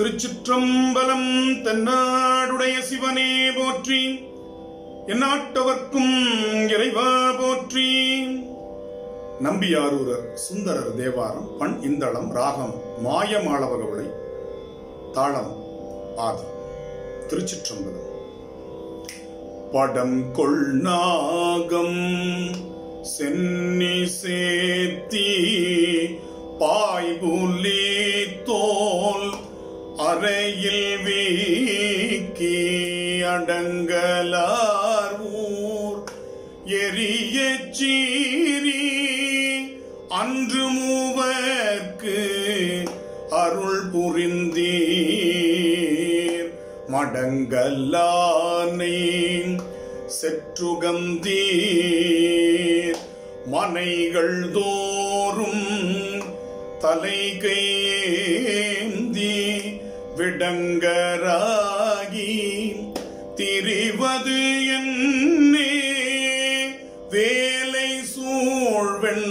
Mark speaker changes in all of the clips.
Speaker 1: திருச்சிற்றம்பலம். தென்னாடுடைய சிவனே போற்றி, எந்நாட்டவர்க்கும் இறைவா போற்றி. நம்பியாரூரர் சுந்தரர் தேவாரம். பண் இந்தளம். ராகம் மாயமாளவகவுளை. தாளம் ஆதி. திருச்சிற்றம்பலம். படம் கொள் நாகம் சென்னி சேத்தி பாய்புலி தோல் அறையில் வீக்கி அடங்கலார் ஊர் எரிய சீரி அன்று மூவர்க்கு அருள் புரிந்தீர் மடங்கலானை செற்றுகந்தீர் மனைகள் தோறும் தலை கையேந்தி விடங்கராகி திரிவது என்னே வேலை சூழ்வெண்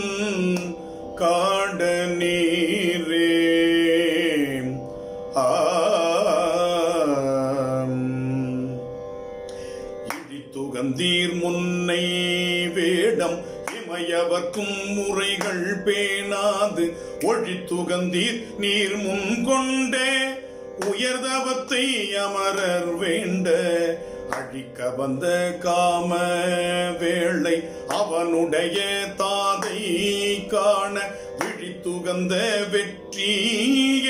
Speaker 1: காட நீரே. இடித்துகந்தீர் முன்னை வேடம் இமையவர்க்கும் முறைகள் பேணாது ஒழித்துகந்தீர் நீர் முன் கொண்ட உயர்தவத்தை அமரர் வேண்ட அழிக்க வந்த காம வேளை அவனுடைய தாதை காண விழித்துகந்த வெற்றி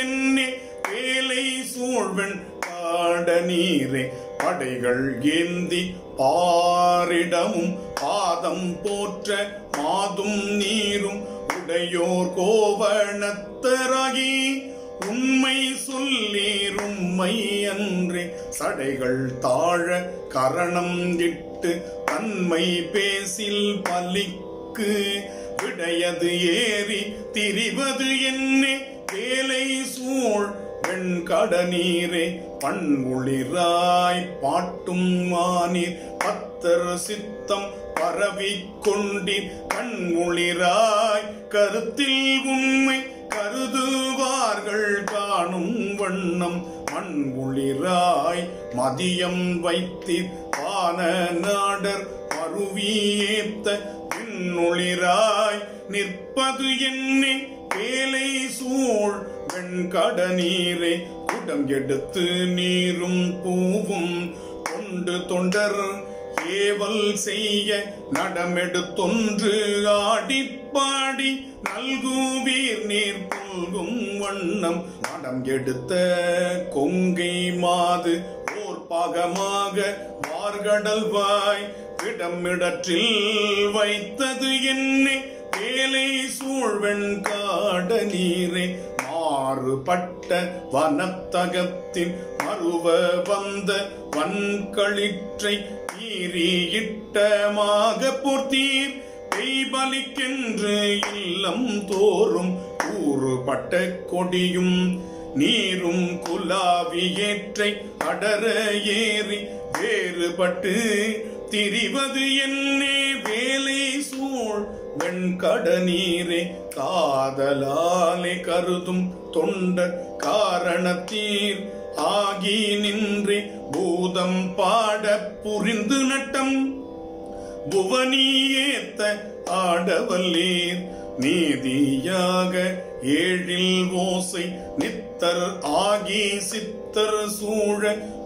Speaker 1: என்னே வேலை சூழ்வெண் காட நீரே. படைகள் ஏந்தி பாரிடமும் பாதம் போற்ற மாதும் நீரும் உடையோர் கோவணத்தராகி உண்மை சொல்லீரும்மை அன்றே சடைகள் தாழ கரணம் இட்டு தன்மை பேசில் பலிக்கு விடையது ஏறி திரிவது என்னே வேலை சூழ் வெண்கட நீரே. பண்புளிராய் பாட்டும் மானீர் பத்தர் சித்தம் பரவிக் கொண்டீர் கண்முளிராய் கருத்தில் உண்மை கருதுவார்கள் காணும் வண்ணம் மண்புளிராய் மதியம் வைத்தீர் பான நாடர் மருவியேத்த பின்னொளிராய் நிற்பது என்னே வேலை சூழ் வெண்கட நீரே. குடம் எடுத்து நீரும் பூவும் கொண்டு தொண்டர் ஏவல் செய்ய நடமெடுத்தொன்று ஆடிப்பாடி நல்குவீர் நீர் புல்கும் வண்ணம் மடம் எடுத்த கொங்கை மாது ஓர் பாகமாக வார்கடல் வாய் விடமிடற்றில் வைத்தது என்னே வேலை சூழ்வெண் காட நீரே. மாறுபட்ட வனத்தகத்தின் மறுவ வந்த வன்களிற்றை ஈரியிட்டமாக போர்த்தீர் பெய்பலிக்கென்று இல்லம் தோறும் கூறுபட்ட கொடியும் நீரும் குலாவியேற்றை அடர ஏறி வேறுபட்டு திரிவது என்னே வேலை சூழ் வெண்கட நீரே. காதலாலே கருதும் தொண்டர் காரணத்தீர் ஆகி நின்றே பூதம் பாட புரிந்து நட்டம் புவனியேத்த ஆடவல்லீர் நீதியாக ஏழில் ஓசை நித்தர் ஆகி சித்தர் சூழ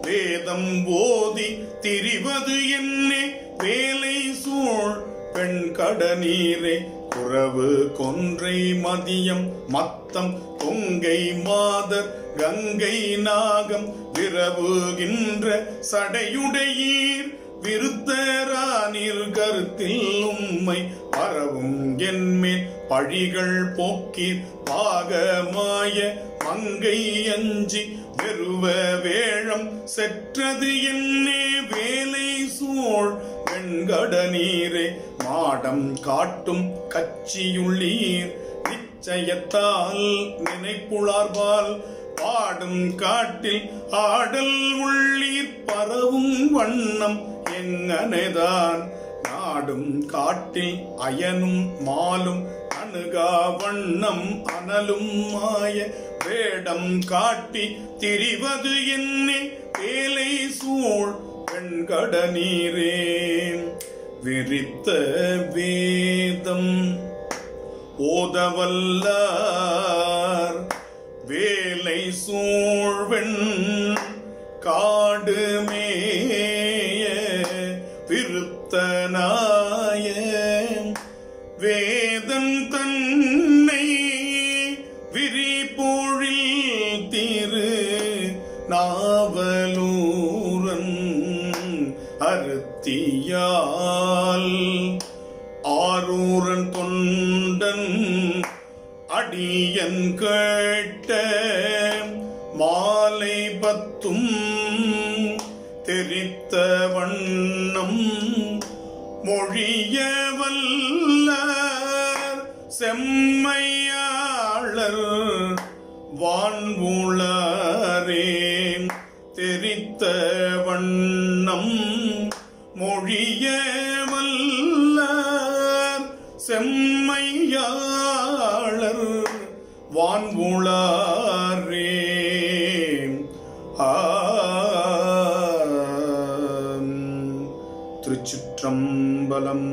Speaker 1: வேதம் போதி திரிவது என்னே வேலை சூழ் பெண்கட நீரே. குறவு கொன்றை மதியம் மத்தம் தொங்கை மாதர் கங்கை நாகம் விரவுகின்ற சடையுடையீர் விருத்தரானீர் கருத்தில் உம்மை பரவும் என்மேல் பழிகள் போக்கீர் பாகமாய மங்கை அஞ்சி வெறுவ வேழம் செற்றது என்னே வேலை சூழ் வெண்கட நீரே. மாடம் காட்டும் கச்சியுள்ளீர் நிச்சயத்தால் நினைப்புளார்பால் பாடும் காட்டில் ஆடல் உள்ளீர் பரவும் வண்ணம் எங்கனைதான் நாடும் காட்டில் அயனும் மாலும் அணுகா வண்ணம் அனலும் மாய வேடம் காட்டி திரிவது என்னே வேலை சூழ் வெண்கட நீரே விரித்த வேதம் ஓதவல்லார் வேலை சூழ்வெண் காடு மேய விருத்தனாய வேதன் தன்னை விரிபொழில் திரு நாவலூரன் அருத்தியால் ஆரூரன் தொண்டன் அடியன் கேட்ட மாலை பத்தும் தெரித்த வண்ணம் மொழிய வல்லார் செம்மையாளர் வான்வுளாரே தெரித்த வண்ணம் மொழிய வல்லார் செம்மையாளர் வான்வுளாரே திருச்சிற்றம்பலம்.